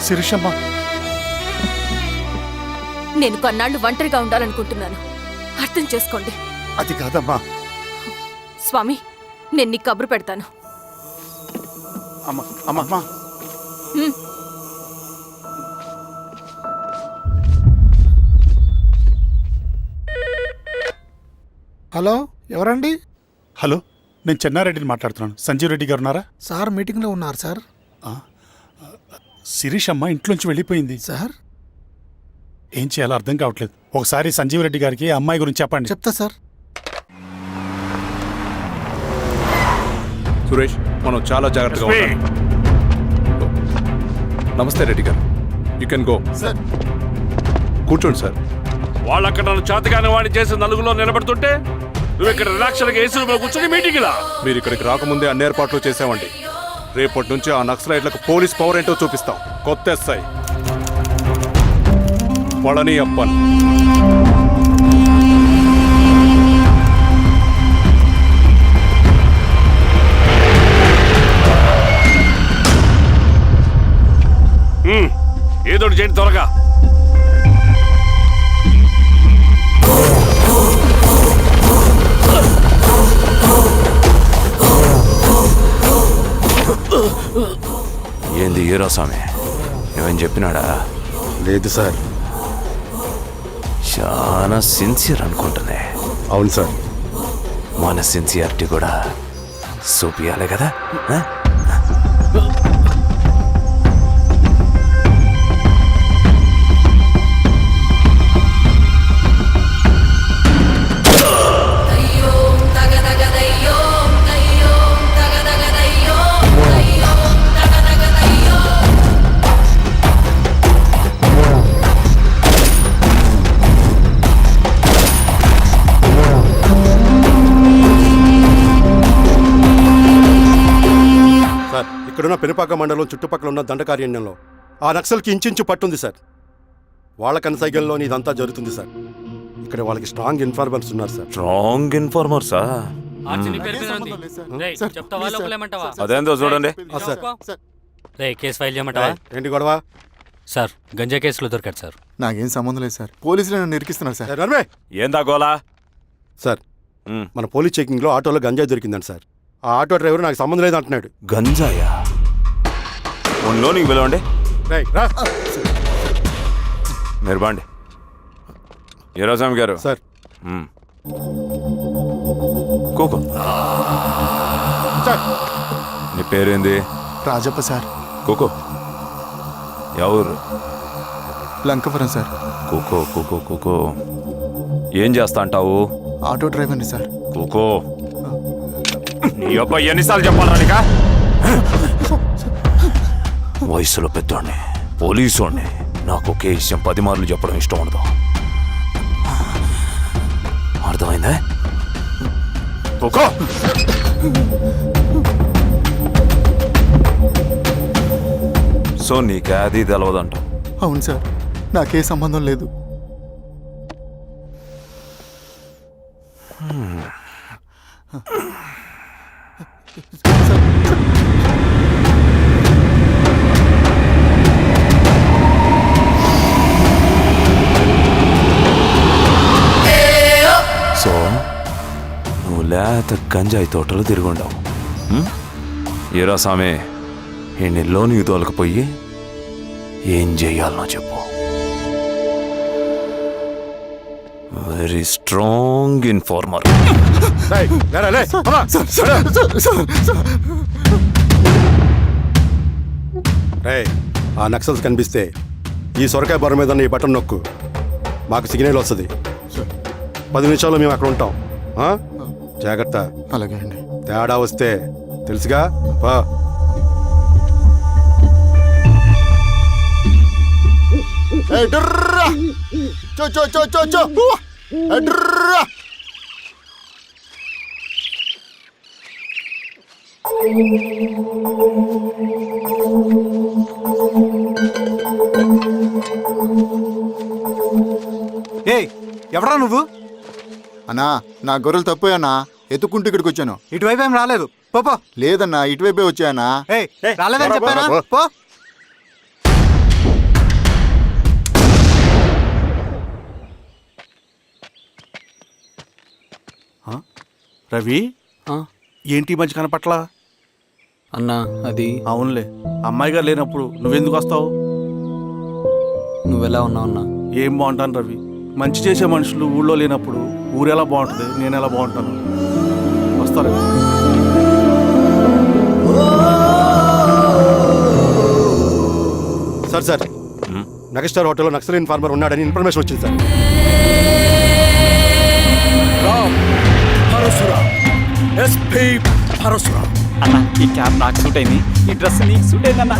శిరీషమ్మ, నేను కొన్నాళ్ళు ఒంటరిగా ఉండాలనుకుంటున్నాను, అర్థం చేసుకోండి. అది కాదమ్మా. స్వామి, నేను నీకు కబురు పెడతాను. అమ్మా హలో, ఎవరండి? హలో, నేను చెన్నారెడ్డిని మాట్లాడుతున్నాను. సంజీవ్ రెడ్డి గారు ఉన్నారా? సార్ మీటింగ్లో ఉన్నారు సార్. శిరీషమ్మ ఇంట్లోంచి వెళ్ళిపోయింది సార్, ఏం చేయాలో అర్థం కావట్లేదు. ఒకసారి సంజీవ్ రెడ్డి గారికి అమ్మాయి గురించి చెప్పండి. చెప్తా సార్. సురేష్, మనం చాలా జాగ్రత్తగా ఉండాలి. నమస్తే రెడ్డి గారు, యూ కెన్ గో. సార్ కూర్చోండి సార్. వాళ్ళక్కడ నన్ను చేతగానే వాడిని చేసి నలుగులో నిలబడుతుంటే నువ్వు ఇక్కడ రిలాక్స్గా ఏసీ రూమ్లో కూర్చొని మీటింగ్ లా. మీరు ఇక్కడికి రాకముందే అన్ని ఏర్పాట్లు చేసామండి. రేపటి నుంచి ఆ నక్సలైట్లకు పోలీస్ పవర్ ఏంటో చూపిస్తాం. కొత్త ఎస్ఐ పళని అప్పన్. ఏదో చేయండి త్వరగా. ఏంది హీరో స్వామి, ఏమని చెప్పినాడా? లేదు సార్. చాలా సిన్సియర్ అనుకుంటుంది. అవును సార్. మన సిన్సియారిటీ కూడా చూపియాలి కదా. ఇక్కడున్న పెనుపాక మండలం చుట్టుపక్కల ఉన్న దండకారణ్యంలో ఆ నక్సల్కి ఇంచుంచు పట్టుంది సార్. వాళ్ళ కనసైగల్లోని ఇదంతా జరుగుతుంది సార్. ఇక్కడ వాళ్ళకి స్ట్రాంగ్ ఇన్ఫార్మర్స్ ఉన్నారు సార్. స్ట్రాంగ్ ఇన్ఫార్మర్సా? అదేందో చూడండి. కేసు ఫైల్ చేయమంటావా? ఏంటి గొడవ సార్? గంజా కేసులో దొరికాడు సార్. నాకేం సంబంధం లేదు సార్. పోలీసులు నన్ను ఇరికిస్తున్నారు సార్. నర్మే ఏందా గోలా? సార్, మన పోలీస్ చెకింగ్లో ఆటోలో గంజాయి దొరికిందండి సార్. ఆ ఆటో డ్రైవర్ నాకు సంబంధం లేదు అంటున్నాడు. గంజాయా? ఒంట్లో నీకు పిలవండి. మీరు బాండి. హీరోస్వామి గారు సార్. కూకో. నీ పేరేంది? రాజప్ప సార్. కూకో. ఎవరు? లంకపురం సార్. కూకో కూకో కూకో. ఏం చేస్తా అంటావు? ఆటో డ్రైవర్ని సార్. కూకో. నీ అబ్బాయి ఎన్నిసార్లు చెప్పాలా నీకా? వయసులో పెద్దోడిని, పోలీసోడిని, నాకు ఒకే విషయం 10 మార్లు చెప్పడం ఇష్టం ఉండదు. అర్థమైందా? కూకో. సో నీకే అది తెలవదంట? అవును సార్, నాకే సంబంధం లేదు. సో నువ్వు లేత గంజాయి తోటలు తిరుగుండవు. ఏరా సామే, ఈ నీలోని తోలకపోయి ఏం చెయ్యాలనో చెప్పు. Very strong informer. ఆ నక్సల్స్ కనిపిస్తే ఈ సొరకాయ బొర మీద ఈ బటన్ నొక్కు, మాకు సిగ్నల్ వస్తుంది. 10 నిమిషాల్లో మేము అక్కడ ఉంటాం. జాగ్రత్త. అలాగే అండి. తేడా వస్తే తెలుసుగా. ఎవరా నువ్వు? అన్నా, నా గొర్రెలు తప్పోయన్నా, ఎత్తుకుంటూ ఇక్కడికి వచ్చాను. ఇటువైపు ఏం రాలేదు. పో. లేదన్నా, ఇటువైపే వచ్చాయన్నా. రాలేదని చెప్పానా? పో. రవి ఆ? ఏంటి ఈ మధ్య కనపట్లా? అన్నా అది అవునులే, అమ్మాయి గారు లేనప్పుడు నువ్వెందుకు వస్తావు? నువ్వెలా ఉన్నావు అన్నా? ఏం బాగుంటాను రవి, మంచి చేసే మనుషులు ఊళ్ళో లేనప్పుడు ఊరెలా బాగుంటుంది, నేను ఎలా బాగుంటాను? వస్తారా? సార్ మెగాస్టార్ హోటల్లో నక్సల్ ఇన్ఫార్మర్ ఉన్నాడని ఇన్ఫర్మేషన్ వచ్చింది సార్. అన్న ఈ క్యాప్ నాకు సూట్ అయింది, ఈ డ్రెస్ నీకు సూట్ అయింది అన్న.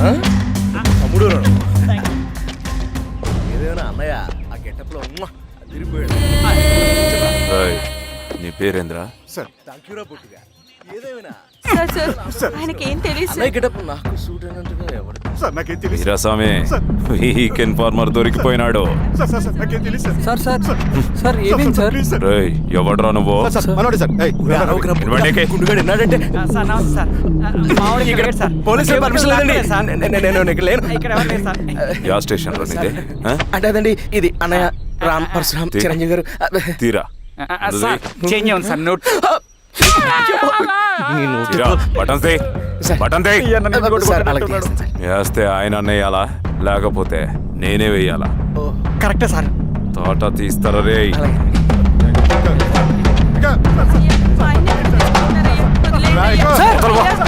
రేయ్, నీ పేరేంద్రా? సార్ సార్ ఆయనకి ఏం తెలియదు వీరాస్వామి, వీక్ ఇన్ఫార్మర్ దొరికిపోయినాడు. సార్ సార్ సార్ ఏమైంది సార్? రేయ్, ఎవడ్రా నువ్వు? సార్ మనోడే సార్. ఏయ్, ఇవ్వండి. సార్ నమస్తే సార్. మామూలుగా ఇక్కడ సార్ పోలీసులు పర్మిషన్ లేదండి. నేను ఇక్కడ లేను. ఇక్కడ ఎవరు లేరు సార్. యా స్టేషన్ లో నీదే? ఆ? అంటే అదండి ఇది అన్నయ్య రామ్ పరశురామ్ చిరంజీవి గారు. తీరా సార్ చేంజ్ అవ్వండి సార్ నోట్. తీరా, బటన్ తీ. బటన్ తీ. వేస్తే ఆయన వేయాలా, లేకపోతే నేనే వేయాలా? కరెక్టే సార్. తోట తీస్తారా రే?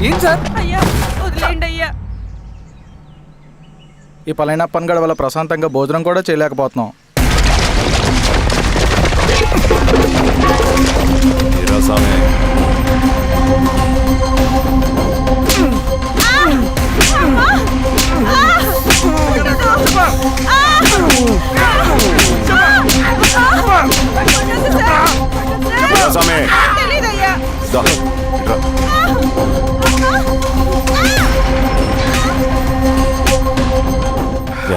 ఏం సార్? అయ్యా వదిలేండి అయ్యా. ఈ పలైన పని వల్ల ప్రశాంతంగా భోజనం కూడా చేయలేకపోతున్నాం. వీరాస్వామి, వీరాస్వామి, తెలీదయ్యా. దా, ఇట్రా.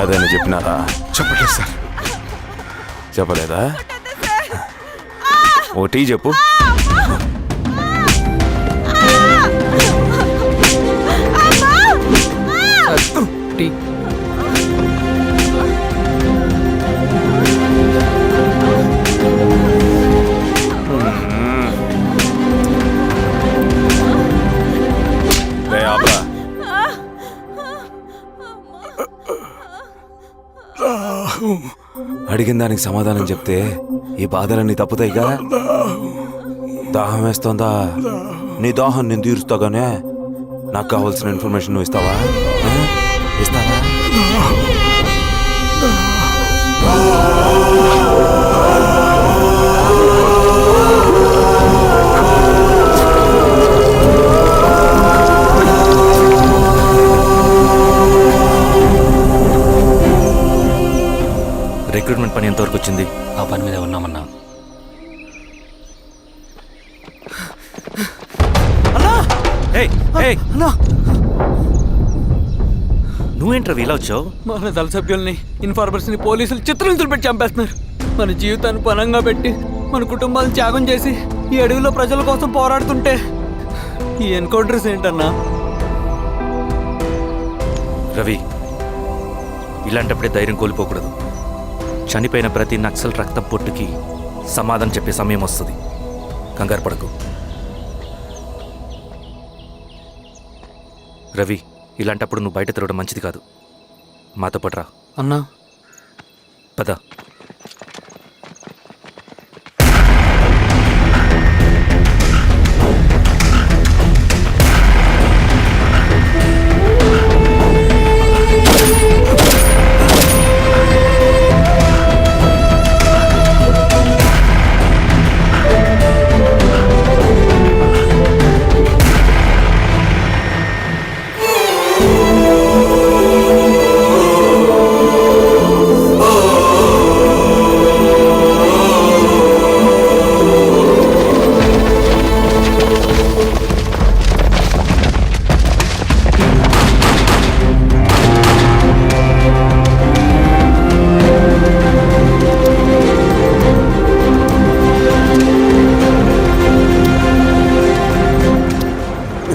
ఏదైనా చెప్పినారా? చెప్పట్లేదు సార్. చెప్పలేదా? ఓ టీ చెప్పు. టీ. రే ఆబ్రా, అడిగిన దానికి సమాధానం చెప్తే ఈ బాధలన్నీ తప్పుతాయిగా. దాహం వేస్తోందా? నీ దాహం నేను తీరుస్తాగానే నాకు కావాల్సిన ఇన్ఫర్మేషన్ నువ్వు ఇస్తావా? ఇస్తావా? రిక్రూట్మెంట్ పని ఎంతవరకు వచ్చింది? ఆ పని మీద ఉన్నామన్నా. నువ్వేంట్రా ఇలా వచ్చావు? మన దళ సభ్యుల్ని, ఇన్ఫార్మర్స్ని పోలీసులు చిత్రహింసలు పెట్టి చంపేస్తున్నారు. మన జీవితాన్ని పణంగా పెట్టి మన కుటుంబాలను త్యాగం చేసి ఈ అడవిలో ప్రజల కోసం పోరాడుతుంటే ఈ ఎన్కౌంటర్స్ ఏంటన్నా? రవి, ఇలాంటప్పుడే ధైర్యం కోల్పోకూడదు. చనిపోయిన ప్రతి నక్సల్ రక్తం పొట్టుకి సమాధానం చెప్పే సమయం వస్తుంది. కంగారు పడకు రవి. ఇలాంటప్పుడు నువ్వు బయట తిరగడం మంచిది కాదు. మాతో పాటు రా అన్నా. పద.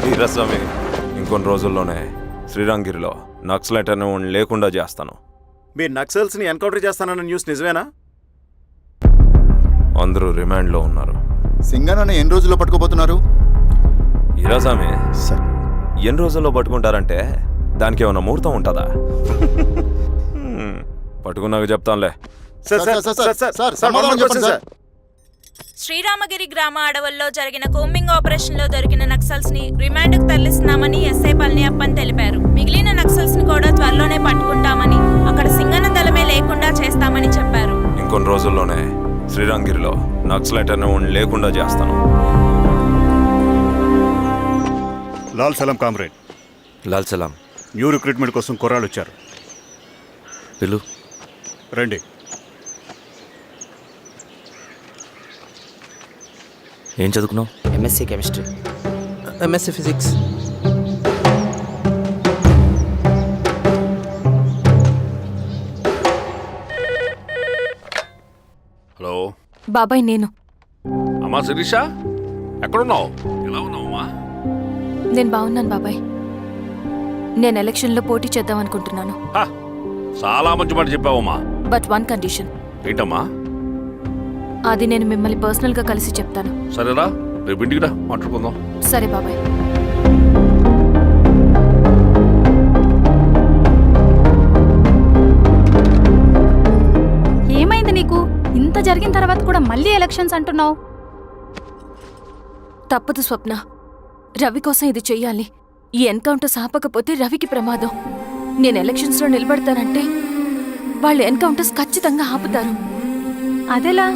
వీరాస్వామి, ఇంకొన్ని రోజుల్లోనే శ్రీరంగిరిలో నక్సలైట్ అని లేకుండా చేస్తాను. మీరు నక్సల్స్ ని ఎన్కౌంటర్ చేస్తానన్న న్యూస్ నిజమేనా? అందరూ రిమాండ్లో ఉన్నారు. సింగన్న ఎన్ని రోజుల్లో పట్టుకోబోతున్నారు? ఈరోజామే సార్ ఎన్ని రోజుల్లో పట్టుకుంటారంటే దానికి ఏమైనా ముహూర్తం ఉంటుందా? పట్టుకున్నాక చెప్తానులే. సమాధానం చెప్పండి సార్. శ్రీరామగిరి గ్రామ అడవుల్లో జరిగిన కోంబింగ్ ఆపరేషన్ లో దొరికిన నక్సల్స్ ని రిమాండ్ కు తరలిస్తున్నామని ఎస్ఐ పళనియప్పన్ తెలిపారు. మిగిలిన నక్సల్స్ ని కూడా త్వరలోనే పట్టుకుంటామని, అక్కడ సింగన్న దళమే లేకుండా చేస్తామని చెప్పారు. ఇంకొన్ని రోజుల్లోనే శ్రీరంగిరిలో నక్సలైట్ అనే లేకుండా చేస్తాను. లాల్ సలాం కామ్రేడ్, లాల్ సలాం. న్యూ రిక్రూట్మెంట్ కోసం కుర్రాళ్ళు వచ్చారు. పిలు. రండి. ఏం చదువుకున్నావు? MSc chemistry. MSc physics. Hello బాబాయ్, నేను అమ్మా శిరీష, ఎక్కడున్నావు? ఎలా ఉన్నావమ్మా? నేను బాగున్నాను బాబాయ్. నేను ఎలక్షన్లో పోటీ చేద్దాం అనుకుంటున్నాను. హా, చాలా మంచి మాట చెప్పావమ్మా. But one condition. ఏంటమ్మా? అది నేను మిమ్మల్ని పర్సనల్గా కలిసి చెప్తాను. సరేరా, రేపు ఇంటికి రా, మాట్లాడుకుందాం. సరే బాబాయ్. ఏమైంది నీకు? ఇంత జరిగిన తర్వాత కూడా మళ్ళీ ఎలక్షన్స్ అంటున్నావు? తప్పదు స్వప్న, రవి కోసం ఇది చెయ్యాలి. ఈ ఎన్కౌంటర్ ఆపకపోతే రవికి ప్రమాదం. నేను ఎలక్షన్స్లో నిలబడతానంటే వాళ్ళు ఎన్కౌంటర్స్ ఖచ్చితంగా ఆపుతారు. అదెలా?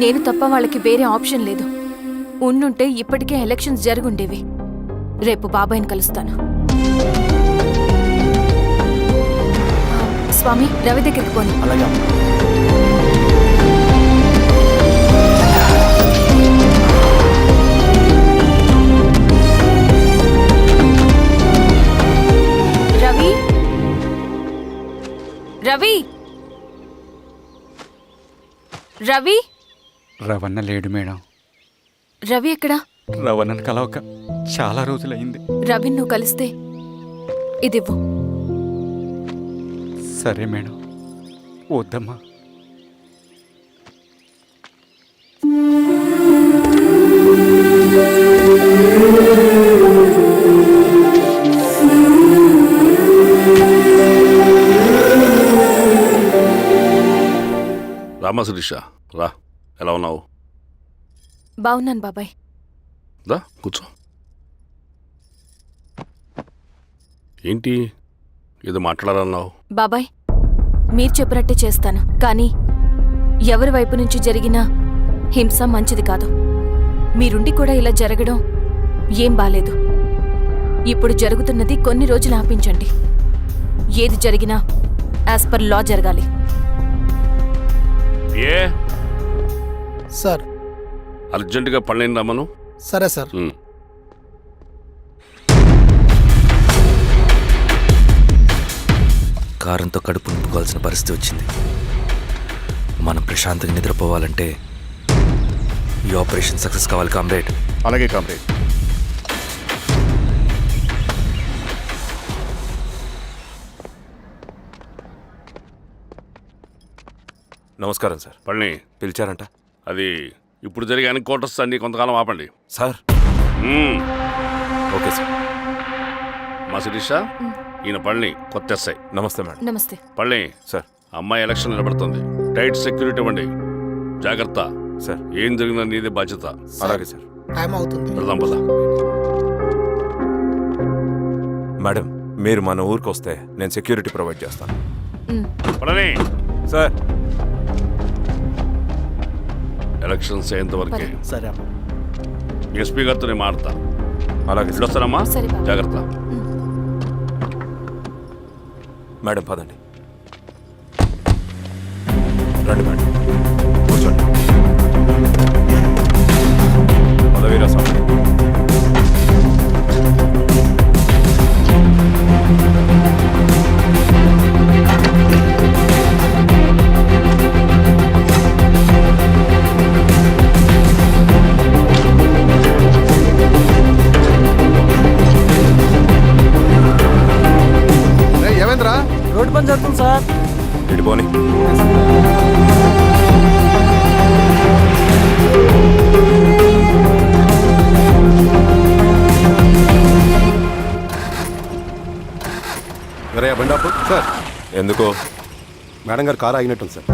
నేను తప్ప వాళ్ళకి వేరే ఆప్షన్ లేదు. ఉండుంటే ఇప్పటికే ఎలక్షన్స్ జరుగుండేవి. రేపు బాబాయ్ని కలుస్తాను. స్వామి, రవి దగ్గరికి పోని. అలాగే. రవి, రవి, రవి. రవణ లేడు మేడం. రవి ఎక్కడా? రవణను కలవక చాలా రోజులైంది. రవిని నువ్వు కలిస్తే ఇదివ్వు. సరే మేడం. వద్దమ్మా. రామా శిరీష, రా. ఎలా ఉన్నావు? బాగున్నాను బాబాయ్. రా కూర్చో. ఏంటి ఏదో మాట్లాడాలన్నావు? బాబాయ్, మీరు చెప్పినట్టే చేస్తాను. కానీ ఎవరి వైపు నుంచి జరిగినా హింస మంచిది కాదు. మీరుండి కూడా ఇలా జరగడం ఏం బాలేదు. ఇప్పుడు జరుగుతున్నది కొన్ని రోజులు ఆపించండి. ఏది జరిగినా యాజ్ పర్ లా జరగాలి. ఏ సార్. అర్జెంటుగా పళ్ళని రమ్మను. సరే సార్. కారంతో కడుపు నింపుకోవాల్సిన పరిస్థితి వచ్చింది. మనం ప్రశాంతంగా నిద్రపోవాలంటే ఈ ఆపరేషన్ సక్సెస్ కావాలి కామ్రేడ్. అలాగే కామ్రేడ్. నమస్కారం సార్. పళ్ళని పిలిచారంట? అది ఇప్పుడు జరిగే ఎన్కౌంటర్స్ అన్ని కొంతకాలం ఆపండి సార్. Okay sir. మా శిరీష, ఈయన పళ్ళని కొత్త ఎస్ఐ. నమస్తే మేడం. నమస్తే. పళ్ళని సార్. అమ్మాయి ఎలక్షన్ నిలబడుతుంది. టైట్ సెక్యూరిటీ ఇవ్వండి. జాగ్రత్త సార్. ఏం జరిగినా నీదే బాధ్యత. అలాగే సార్. టైం అవుతుంది. వెళ్దాం పద. మేడం, మీరు మన ఊరికి వస్తే నేను సెక్యూరిటీ ప్రొవైడ్ చేస్తాను. పళ్ళని సార్. ఎలక్షన్స్ అయ్యేంతవరకే. సరే అమ్మా. ఎస్పీ గారితో నేను మారుతా. అలాగే సార్. వస్తానమ్మా. సరే బాబు. జాగ్రత్త. మేడం పదండి. రండి మేడం, కూర్చోండి. పదవీరా స్వామి. ఏమైందిరా? రోడ్డు పని జరుగుతుంది సార్. ఇటు పోనీ. సరే బండాపు సార్. ఎందుకో మేడం గారు కారు ఆగినట్టుంది సార్.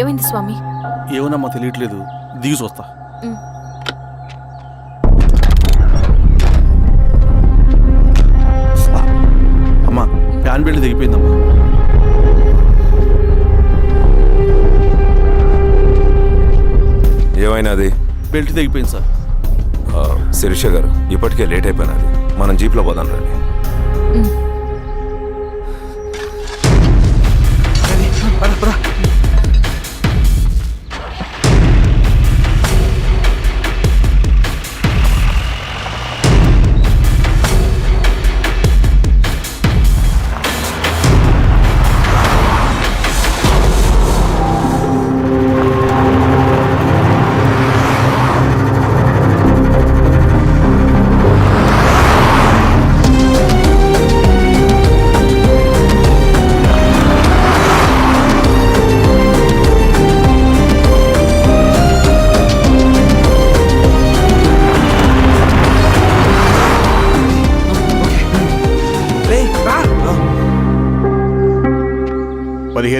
ఏమైంది స్వామి? ఏమోనమ్మా తెలియట్లేదు, దిగి చూస్తా. అమ్మా ఫ్యాన్ బెల్ట్ దిగిపోయిందమ్మా. ఏమైనాది? బెల్ట్ తెగిపోయింది సార్. శిరీష గారు, ఇప్పటికే లేట్ అయిపోయినది, మనం జీప్లో పోదాం రండి.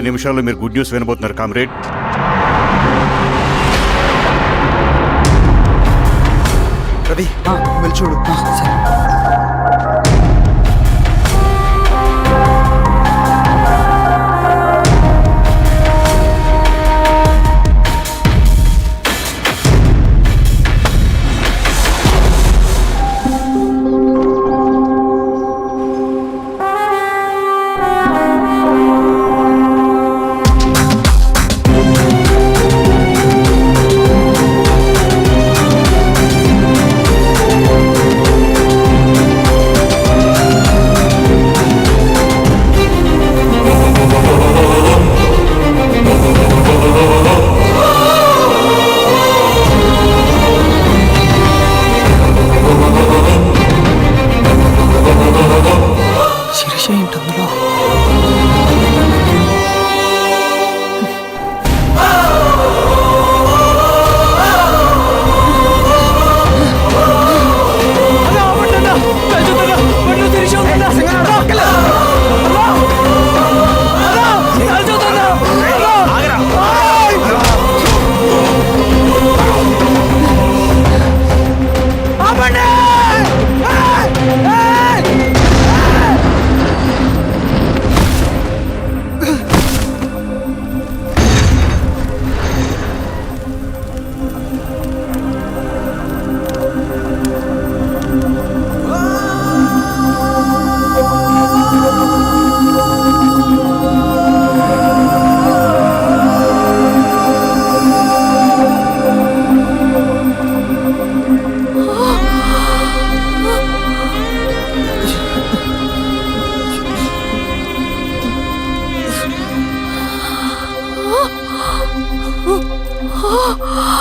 నిమిషాల్లో మీరు గుడ్ న్యూస్ వినబోతున్నారు కామ్రేడ్. రవి వెళ్ళి చూడు. Oh!